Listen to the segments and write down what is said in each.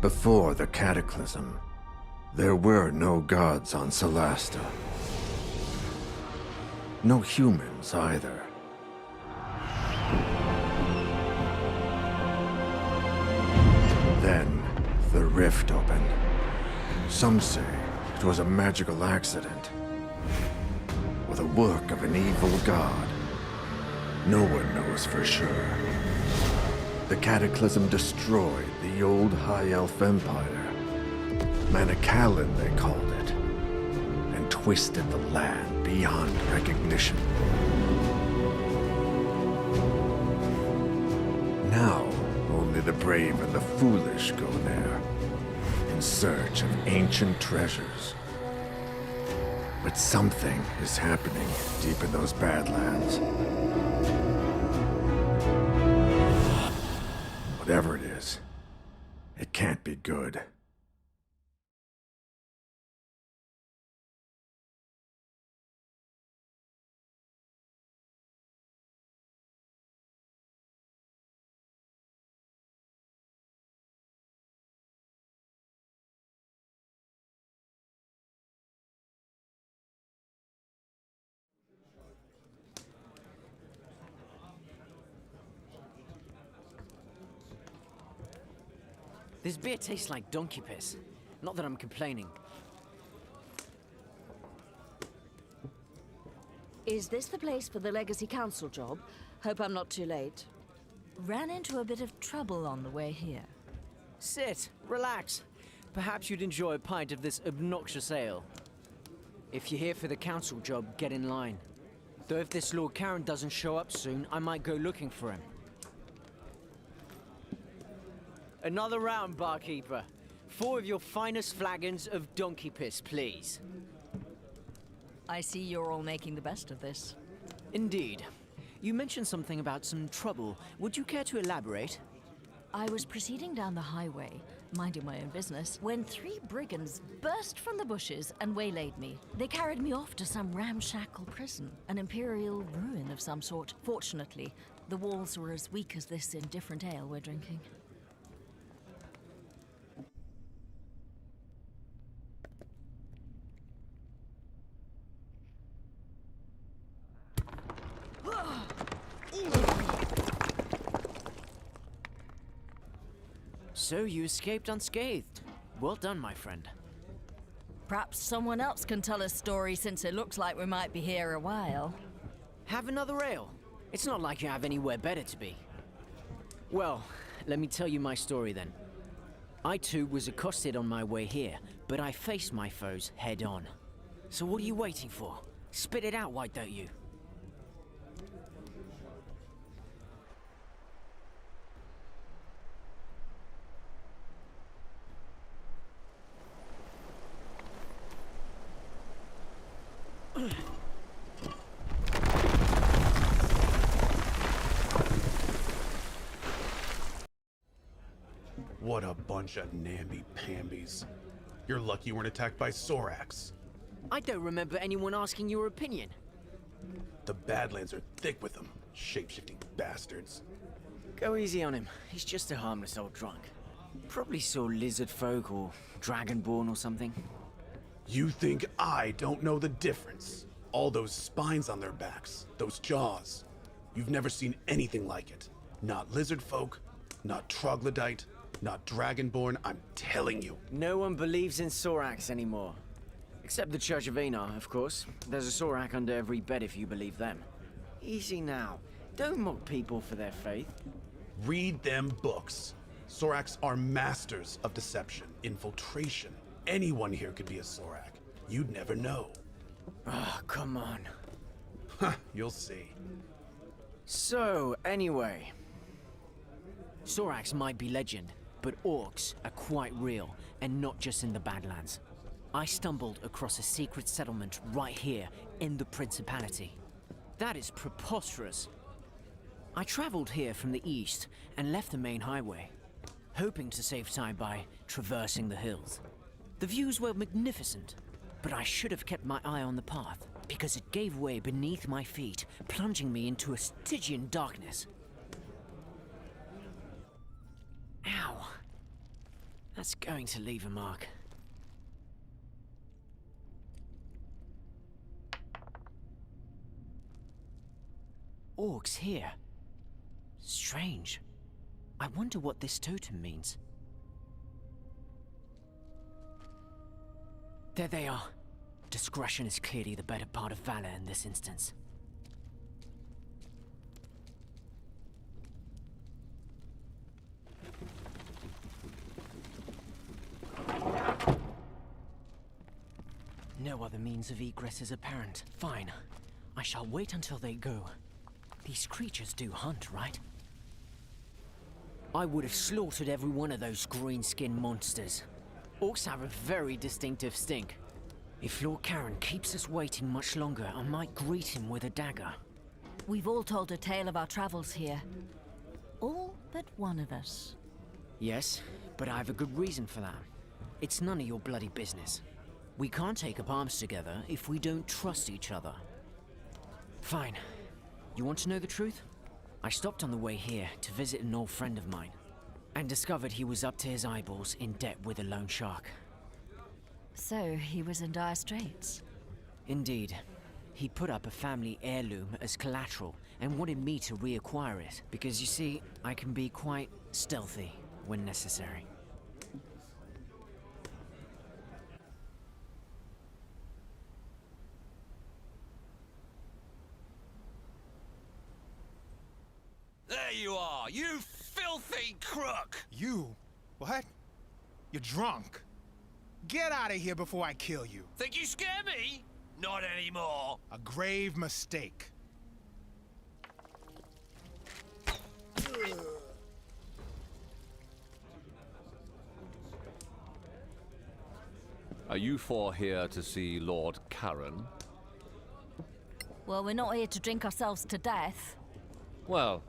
Before the Cataclysm, there were no gods on Solasta. No humans either. Then, the rift opened. Some say it was a magical accident, or the work of an evil god. No one knows for sure. The Cataclysm destroyed the old High Elf Empire. Manicalan, they called it, and twisted the land beyond recognition. Now, only the brave and the foolish go there, in search of ancient treasures. But something is happening deep in those Badlands. Whatever it is, it can't be good. This beer tastes like donkey piss. Not that I'm complaining. Is this the place for the Legacy Council job? Hope I'm not too late. Ran into a bit of trouble on the way here. Sit, relax. Perhaps you'd enjoy a pint of this obnoxious ale. If you're here for the council job, get in line. Though if this Lord Karen doesn't show up soon, I might go looking for him. Another round, barkeeper. 4 of your finest flagons of donkey piss, please. I see you're all making the best of this. Indeed. You mentioned something about some trouble. Would you care to elaborate? I was proceeding down the highway, minding my own business, when 3 brigands burst from the bushes and waylaid me. They carried me off to some ramshackle prison, an imperial ruin of some sort. Fortunately, the walls were as weak as this indifferent ale we're drinking. So you escaped unscathed. Well done, my friend. Perhaps someone else can tell a story, since it looks like we might be here a while. Have another ale. It's not like you have anywhere better to be. Well, let me tell you my story then. I too was accosted on my way here, but I faced my foes head on. So what are you waiting for? Spit it out, why don't you? What a bunch of namby-pambies. You're lucky you weren't attacked by Sorax. I don't remember anyone asking your opinion. The Badlands are thick with them, shape-shifting bastards. Go easy on him. He's just a harmless old drunk. Probably saw lizard folk or dragonborn or something. You think I don't know the difference? All those spines on their backs, those jaws. You've never seen anything like it. Not lizard folk, not troglodyte, not dragonborn, I'm telling you. No one believes in Sorax anymore. Except the Church of Anar, of course. There's a Sorak under every bed if you believe them. Easy now. Don't mock people for their faith. Read them books. Sorax are masters of deception, infiltration. Anyone here could be a Sorak. You'd never know. Oh, come on. Huh, you'll see. So, anyway. Sorax might be legend, but orcs are quite real, and not just in the Badlands. I stumbled across a secret settlement right here in the Principality. That is preposterous. I traveled here from the east and left the main highway, hoping to save time by traversing the hills. The views were magnificent, but I should have kept my eye on the path, because it gave way beneath my feet, plunging me into a Stygian darkness. Ow. That's going to leave a mark. Orcs here. Strange. I wonder what this totem means. There they are. Discretion is clearly the better part of valor in this instance. No other means of egress is apparent. Fine. I shall wait until they go. These creatures do hunt, right? I would have slaughtered every one of those green-skinned monsters. Orcs have a very distinctive stink. If Lord Karen keeps us waiting much longer, I might greet him with a dagger. We've all told a tale of our travels here. All but one of us. Yes, but I have a good reason for that. It's none of your bloody business. We can't take up arms together if we don't trust each other. Fine. You want to know the truth? I stopped on the way here to visit an old friend of mine, and discovered he was up to his eyeballs in debt with a loan shark. So, he was in dire straits. Indeed. He put up a family heirloom as collateral and wanted me to reacquire it, because you see, I can be quite stealthy when necessary. There you are, you filthy crook! You? What? You're drunk. Get out of here before I kill you. Think you scare me? Not anymore. A grave mistake. Are you four here to see Lord Karen? Well, we're not here to drink ourselves to death. Well,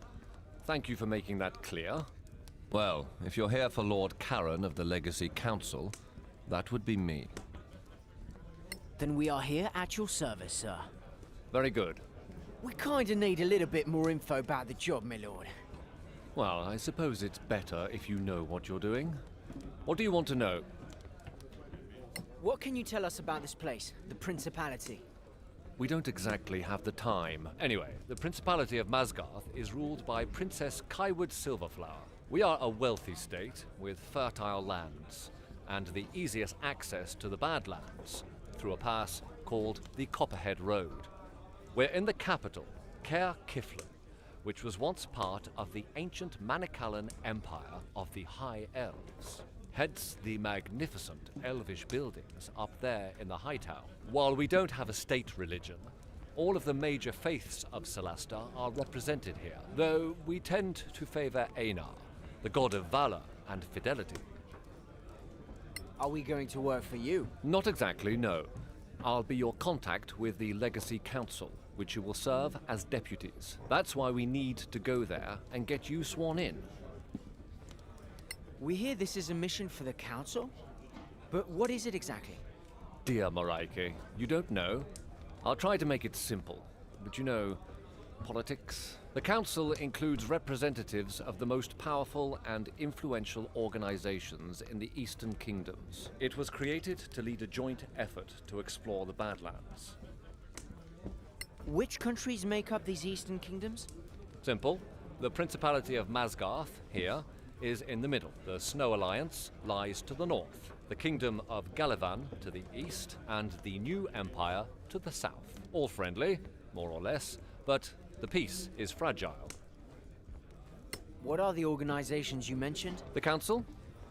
thank you for making that clear. Well, if you're here for Lord Karen of the Legacy Council, that would be me. Then we are here at your service, sir. Very good. We kinda need a little bit more info about the job, my lord. Well, I suppose it's better if you know what you're doing. What do you want to know? What can you tell us about this place, the Principality? We don't exactly have the time. Anyway, the Principality of Masgarth is ruled by Princess Kaiwood Silverflower. We are a wealthy state with fertile lands, and the easiest access to the Badlands through a pass called the Copperhead Road. We're in the capital, Caer Kiflin, which was once part of the ancient Manicalan Empire of the High Elves. Hence the magnificent elvish buildings up there in the High Town. While we don't have a state religion, all of the major faiths of Solasta are represented here, though we tend to favor Einar, the god of valor and fidelity. Are we going to work for you? Not exactly, no. I'll be your contact with the Legacy Council, which you will serve as deputies. That's why we need to go there and get you sworn in. We hear this is a mission for the Council? But what is it exactly? Dear Mareike, you don't know? I'll try to make it simple, but you know, politics. The Council includes representatives of the most powerful and influential organizations in the Eastern Kingdoms. It was created to lead a joint effort to explore the Badlands. Which countries make up these Eastern Kingdoms? Simple. The Principality of Masgarth, here, is in the middle. The Snow Alliance lies to the north. The Kingdom of Galavan to the east, and the New Empire to the south. All friendly, more or less, but the peace is fragile. What are the organizations you mentioned? The Council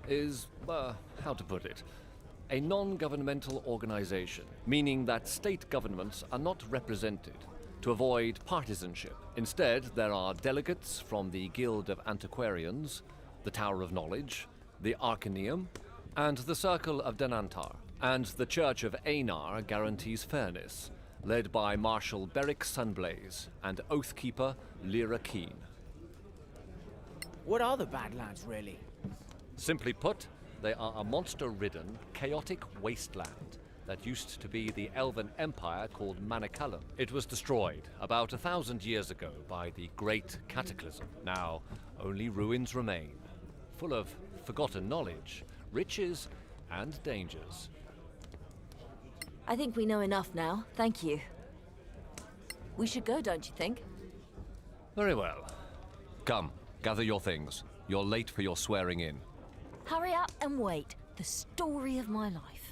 is, how to put it, a non-governmental organization, meaning that state governments are not represented to avoid partisanship. Instead, there are delegates from the Guild of Antiquarians, the Tower of Knowledge, the Arcaneum, and the Circle of Denantar. And the Church of Einar guarantees fairness, led by Marshal Beric Sunblaze and Oathkeeper Lyra Keen. What are the Badlands, really? Simply put, they are a monster-ridden, chaotic wasteland that used to be the elven empire called Manicalan. It was destroyed about 1,000 years ago by the Great Cataclysm. Now, only ruins remain, full of forgotten knowledge, riches and dangers. I think we know enough now. Thank you. We should go, don't you think? Very well. Come, gather your things. You're late for your swearing in. Hurry up and wait. The story of my life.